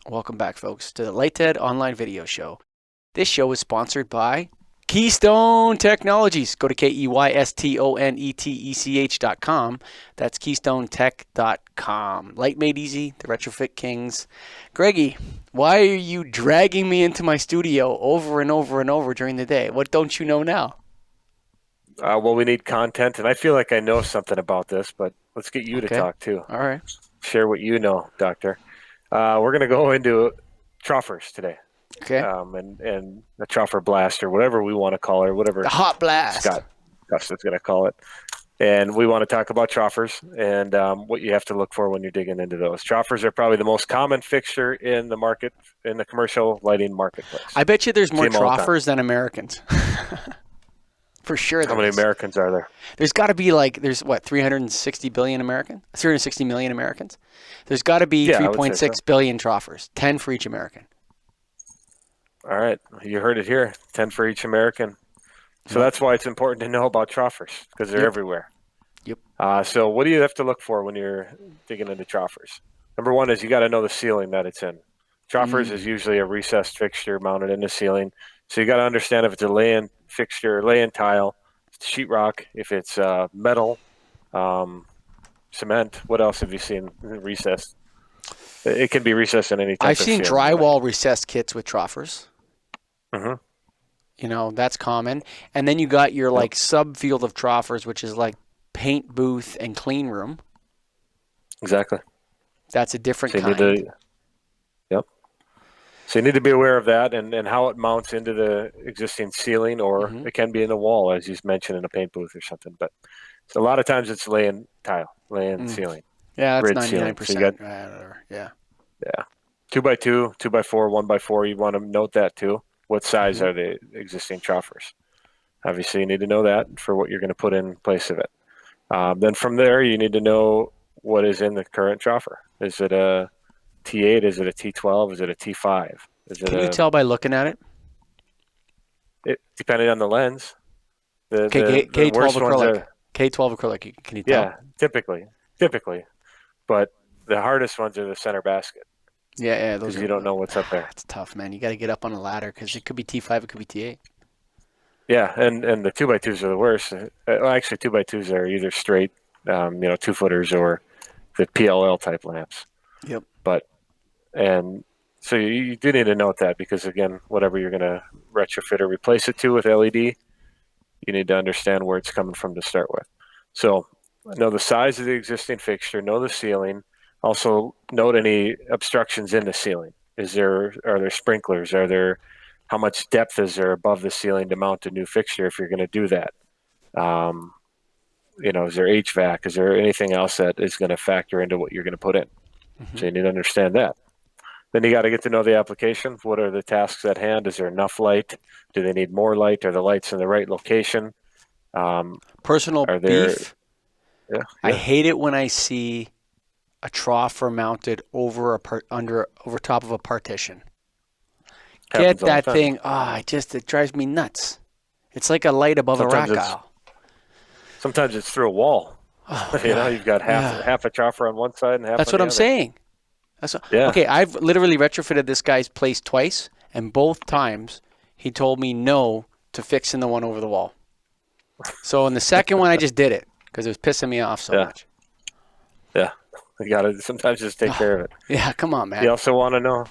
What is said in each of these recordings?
Welcome back, folks, to the Light to Ed online video show. This show is sponsored by Keystone Technologies. Go to KEYSTONETECH.com. That's KeystoneTech.com. Light made easy, the retrofit kings. Greggy, why are you dragging me into my studio over and over and over during the day? What don't you know now? Well, we need content, and I feel like I know something about this, but let's get you to Okay. talk too. All right. Share what you know, Doctor. We're going to go into Troffers today, Okay. and the Troffer blast or whatever we want to call it, or The whatever hot blast. Scott Gustin's going to call it. And we want to talk about Troffers and what you have to look for when you're digging into those. Troffers are probably the most common fixture in the market, in the commercial lighting marketplace. I bet you there's See more them all the time. Troffers than Americans. For sure How there many is. Americans are there? There's got to be like, there's what, 360 billion Americans? 360 million Americans? There's got to be Yeah, I would say 3.6 so. billion Troffers, 10 for each American. All right, you heard it here. 10 for each American. So Yep. that's why it's important to know about Troffers because they're Yep. everywhere. Yep. So what do you have to look for when you're digging into Troffers? Number one is you got to know the ceiling that it's in. Troffers is usually a recessed fixture mounted in the ceiling. So you got to understand if it's a lay-in fixture, lay-in tile, sheetrock, if it's metal, cement. What else have you seen recessed? It can be recessed in any type I've of seen ceiling. drywall recessed kits with Troffers. Mm-hmm. You know, that's common. And then you got your Yep. like subfield of Troffers, which is like paint booth and clean room. Exactly. That's a different So you need kind. to, yep. So you need to be aware of that and how it mounts into the existing ceiling, or Hmm. it can be in the wall, as you mentioned, in a paint booth or something. But so a lot of times it's laying tile, laying Mm. ceiling, Yeah, that's grid ceiling. So you 99%. got, Whatever. Yeah. yeah, 2x2, 2x4, 1x4. You want to note that too. What size Hmm. are the existing troffers? Obviously, you need to know that for what you're going to put in place of it. Then from there, you need to know what is in the current troffer. Is it a T8? Is it a T12? Is it a T5? Is it Can you a tell by looking at it? depending on the lens. The Okay, the the K12 worst ones acrylic. are, K12 acrylic. Can you tell? yeah, typically, but the hardest ones are the center basket Yeah, yeah, those because are. you don't know what's up there. It's tough, man. You got to get up on a ladder because it could be T5, it could be T8. Yeah, and the 2x2s are the worst. Well, actually, 2x2s are either straight, 2-footers, or the PLL type lamps. Yep. But and so you do need to note that because again, whatever you're going to retrofit or replace it to with LED, you need to understand where it's coming from to start with. So know the size of the existing fixture, know the ceiling, also note any obstructions in the ceiling. Are there sprinklers? How much depth is there above the ceiling to mount a new fixture if you're going to do that? Um, is there HVAC? Is there anything else that is going to factor into what you're going to put in? Hmm. So you need to understand that. Then you got to get to know the application. What are the tasks at hand? Is there enough light? Do they need more light? Are the lights in the right location? Um, Personal are there? beef. Yeah, I yeah. hate it when I see a troffer mounted over top of a partition. Get Happens all the that time. thing. It drives me nuts. It's like a light above a Sometimes rack it's aisle. sometimes it's through a wall. Oh God. You've got half Yeah. half a chopper on one side and half That's on what the I'm other. saying. Yeah, Okay, I've literally retrofitted this guy's place twice, and both times he told me no to fixing the one over the wall. So in the second one, I just did it because it was pissing me off so yeah, much. yeah. You got to sometimes just take Oh, care of it. yeah, come on, You man. also want to know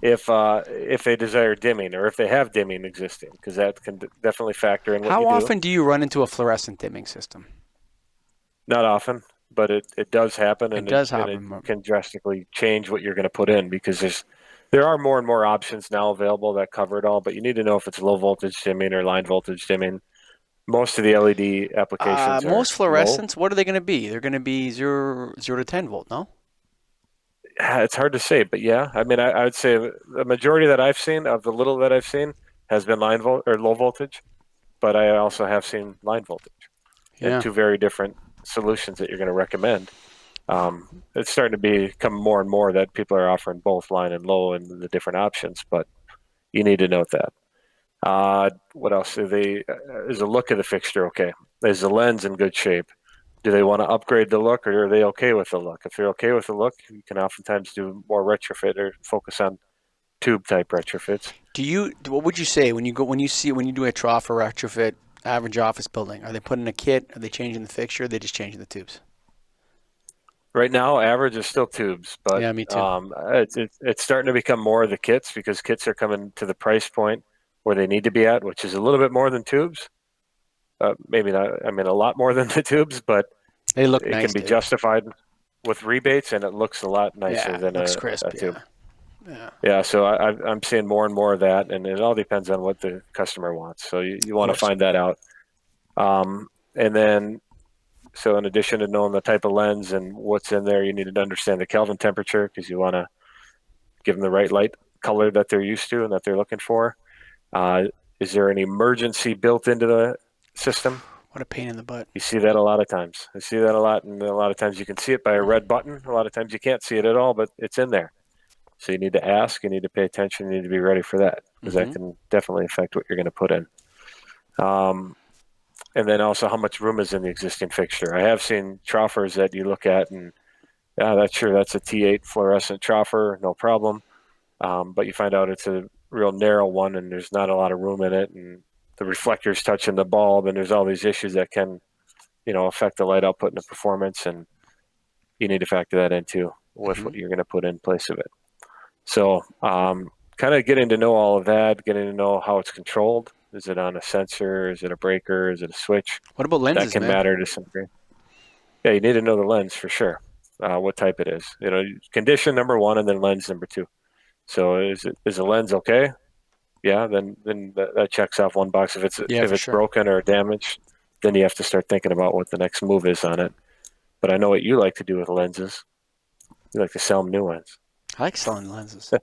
if they desire dimming or if they have dimming existing, because that can definitely factor in what How you do. often do you run into a fluorescent dimming system? Not often, but it does happen, It and it does and it happen. can drastically change what you're going to put in because there are more and more options now available that cover it all. But you need to know if it's low voltage dimming or line voltage dimming. Most of the LED applications Most are low. fluorescents, what are they going to be? They're going to be zero to 10 volt, no? It's hard to say, but yeah, I mean, I would say the majority that I've seen of the little that I've seen has been line volt or low voltage, but I also have seen line voltage, and Yeah. two very different solutions that you're going to recommend. It's starting to become more and more that people are offering both line and low and the different options, but you need to note that. What else? Is the look of the fixture okay? Is the lens in good shape? Do they want to upgrade the look, or are they okay with the look? If they're okay with the look, you can oftentimes do more retrofit or focus on tube type retrofits. What would you say when you do a trough or retrofit average office building? Are they putting a kit? Are they changing the fixture? Are they just changing the tubes? Right now, average is still tubes, but Yeah, me too. it's starting to become more of the kits because kits are coming to the price point where they need to be at, which is a little bit more than tubes. Maybe not, I mean, a lot more than the tubes, but They look it can nice, be Dave. justified with rebates, and it looks a lot nicer Yeah, than looks a crisp. tube. Yeah, yeah, Yeah, so I'm seeing more and more of that, and it all depends on what the customer wants. So you of want to course. find that out. And then, so in addition to knowing the type of lens and what's in there, you need to understand the Kelvin temperature because you want to give them the right light color that they're used to and that they're looking for. Uh, is there an emergency built into the system? What a pain in the butt. You see that a lot of times. I see that a lot, and a lot of times you can see it by a red button. A lot of times you can't see it at all, but it's in there. So you need to ask, you need to pay attention, you need to be ready for that because that Mm-hmm. can definitely affect what you're going to put in. Um, and then also how much room is in the existing fixture. I have seen troffers that you look at and yeah, that's a T8 fluorescent troffer, no problem. But you find out it's a real narrow one and there's not a lot of room in it, and the reflector's touching the bulb, and there's all these issues that can, affect the light output and the performance, and you need to factor that into with Mm-hmm. what you're going to put in place of it. So, kind of getting to know all of that, getting to know how it's controlled. Is it on a sensor? Is it a breaker? Is it a switch? What about That lenses, can man? matter to some degree. Yeah, you need to know the lens for sure. What type it is. Condition number one, and then lens number two. So is the lens okay? Yeah, then that checks off one box. If it's Yeah, if for it's sure. broken or damaged, then you have to start thinking about what the next move is on it. But I know what you like to do with lenses. You like to sell them new ones. I like selling lenses.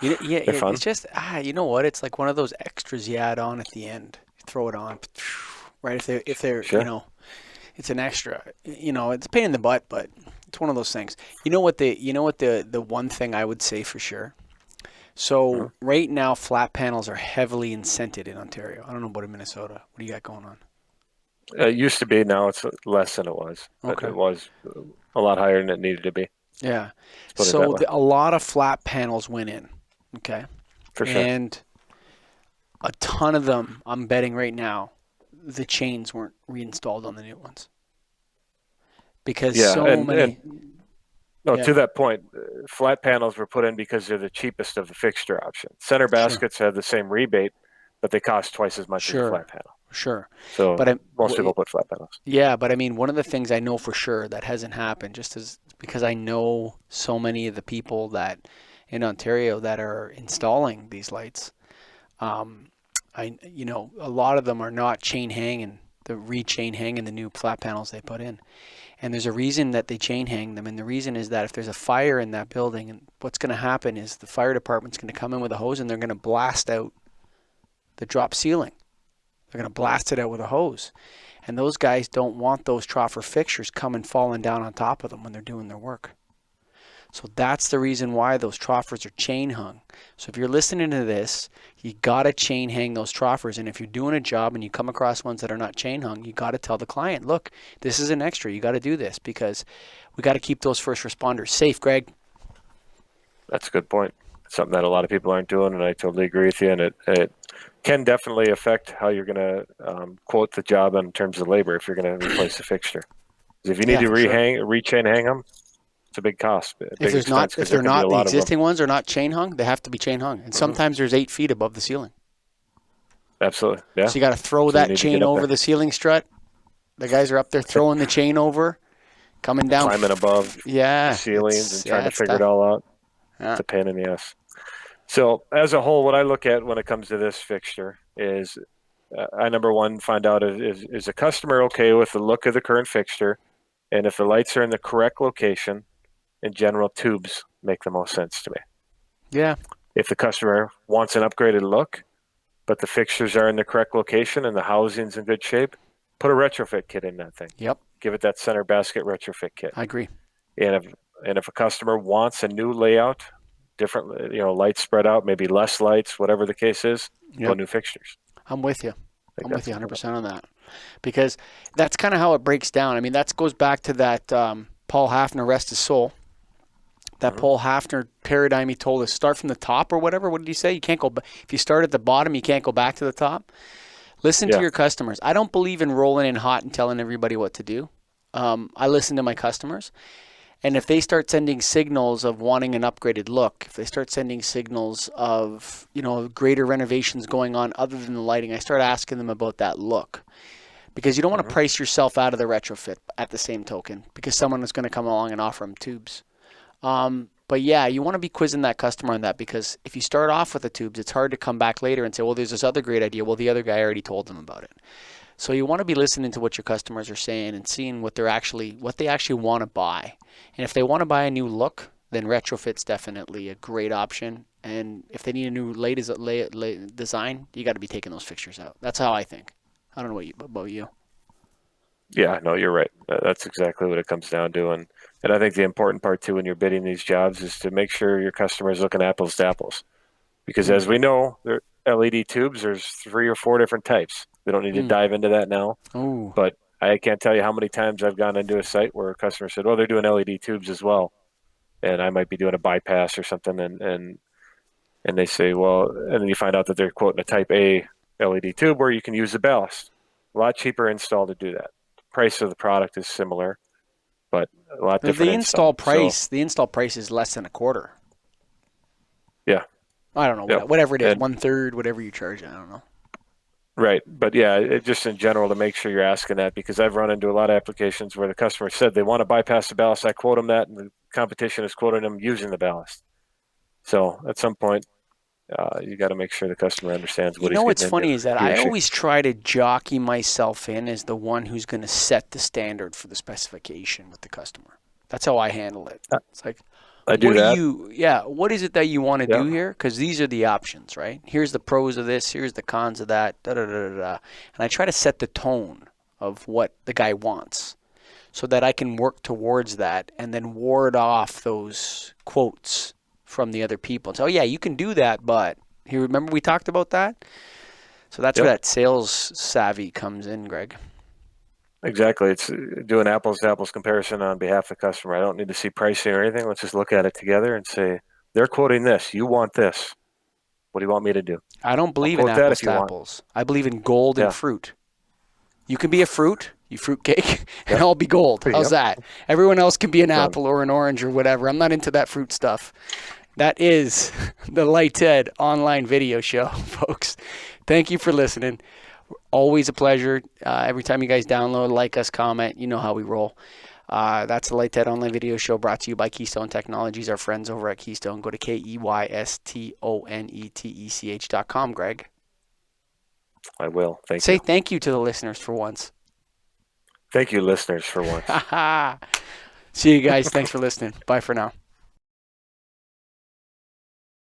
Yeah, They're it's fun. just you know what? It's like one of those extras you add on at the end. You throw it on, right? If they're Sure. it's an extra. It's a pain in the butt, but it's one of those things. You know what the one thing I would say for sure. Hmm. So right now, flat panels are heavily incented in Ontario. I don't know about in Minnesota. What do you got going on? It used to be. Now it's less than it was, but Okay. it was a lot higher than it needed to be. Yeah. Let's put it that So way. a lot of flat panels went in. Okay. For sure. And a ton of them, I'm betting right now, the chains weren't reinstalled on the new ones because Yeah, so and many. no, Yeah. to that point, flat panels were put in because they're the cheapest of the fixture options. Center Sure. baskets have the same rebate, but they cost twice as much as a Sure. flat panel. Sure. So But I, most people put flat panels. yeah, but I mean, one of the things I know for sure that hasn't happened, just as because I know so many of the people that in Ontario that are installing these lights. Um, a lot of them are not chain hanging, the re-chain hanging the new flat panels they put in. And there's a reason that they chain hang them, and the reason is that if there's a fire in that building, and what's going to happen is the fire department's going to come in with a hose and they're going to blast out the drop ceiling. They're going to blast it out with a hose. And those guys don't want those troffer fixtures coming falling down on top of them when they're doing their work. So that's the reason why those troffers are chain hung. So if you're listening to this, you gotta chain hang those troffers. And if you're doing a job and you come across ones that are not chain hung, you gotta tell the client, look, this is an extra. You gotta do this because we gotta keep those first responders safe, Greg. That's a good point. Something that a lot of people aren't doing, and I totally agree with you. And it can definitely affect how you're going to quote the job in terms of labor if you're going to replace a fixture. 'Cause if you need Yeah, to for sure. rechain hang them, it's a big cost, a If big there's not, expense if because there they're can be a not, the lot of them. existing ones are not chain hung, they have to be chain hung. And Hmm. sometimes there's 8 feet above the ceiling. Absolutely, yeah. So you gotta throw So you that need to get chain up over there, the ceiling strut. The guys are up there throwing the chain over, coming down. climbing above the Yeah, ceilings and trying to it's figure it tough. all out. Yeah. It's a pain in the ass. So as a whole, what I look at when it comes to this fixture is I number one find out is a customer okay with the look of the current fixture, and if the lights are in the correct location, in general, tubes make the most sense to me. Yeah. If the customer wants an upgraded look, but the fixtures are in the correct location and the housing's in good shape, put a retrofit kit in that thing. Yep. Give it that center basket retrofit kit. I agree. And if a customer wants a new layout, different lights spread out, maybe less lights, whatever the case is, go Yep. new fixtures. I'm with you. I think I'm with that's you about it. 100% on that. because that's kind of how it breaks down. I mean, that goes back to that Paul Hafner, rest his soul. That Hmm. Paul Hafner paradigm he told us, start from the top or whatever. What did he say? You can't go back. If you start at the bottom, you can't go back to the top. Listen to Yeah. your customers. I don't believe in rolling in hot and telling everybody what to do. I listen to my customers. And if they start sending signals of wanting an upgraded look, if they start sending signals of, greater renovations going on other than the lighting, I start asking them about that look. Because you don't want to Hmm. price yourself out of the retrofit at the same token, because someone is going to come along and offer them tubes. But yeah, you want to be quizzing that customer on that, because if you start off with the tubes, it's hard to come back later and say, well, there's this other great idea. Well, the other guy already told them about it. So you want to be listening to what your customers are saying and seeing what they actually want to buy. And if they want to buy a new look, then retrofit's definitely a great option. And if they need a new design, you got to be taking those fixtures out. That's how I think. I don't know about you. Yeah, no, you're right. That's exactly what it comes down to. And I think the important part too when you're bidding these jobs is to make sure your customer is looking apples to apples. Because Mm. as we know, there LED tubes, there's 3 or 4 different types. We don't need to Mm. dive into that now, Oh, but I can't tell you how many times I've gone into a site where a customer said, "Oh, they're doing LED tubes as well," and I might be doing a bypass or something, and they say, "Well," and then you find out that they're quoting a Type A LED tube where you can use the ballast. A lot cheaper install to do that. The price of the product is similar, but a lot the different install install. So price. The install price is less than a quarter. yeah, I don't know yep, whatever it is, and 1/3, whatever you charge. I don't know. right, but yeah, just in general to make sure you're asking that because I've run into a lot of applications where the customer said they want to bypass the ballast. I quote them that, and the competition is quoting them using the ballast. So at some point, you got to make sure the customer understands You what know he's what's getting into, funny is that he or I she. always try to jockey myself in as the one who's going to set the standard for the specification with the customer. That's how I handle it. It's like, I do that. what is it that you want to Yeah, do here? Because these are the options, right? Here's the pros of this, here's the cons of that, da da da da da. And I try to set the tone of what the guy wants so that I can work towards that and then ward off those quotes from the other people. So, yeah, you can do that, but here, remember we talked about that? So that's where yep, that sales savvy comes in, Greg. exactly. It's doing apples to apples comparison on behalf of the customer. I don't need to see pricing or anything. Let's just look at it together and say, they're quoting this. You want this. What do you want me to do? I don't I'll believe in quote that apples if to you want. apples. I believe in gold and Yeah, fruit. You can be a fruit, you fruitcake, and yep, I'll be gold. How's yep. that? Everyone else can be an Done. apple or an orange or whatever. I'm not into that fruit stuff. That is the Light Ed online video show, folks. Thank you for listening. Always a pleasure. Every time you guys download, like us, comment, you know how we roll. That's the Light Ed online video show brought to you by Keystone Technologies, our friends over at Keystone. Go to KEYSTONETECH.com, Greg. I will. Thank Say you. thank you to the listeners for once. Thank you, listeners, for once. See you guys. Thanks for listening. Bye for now.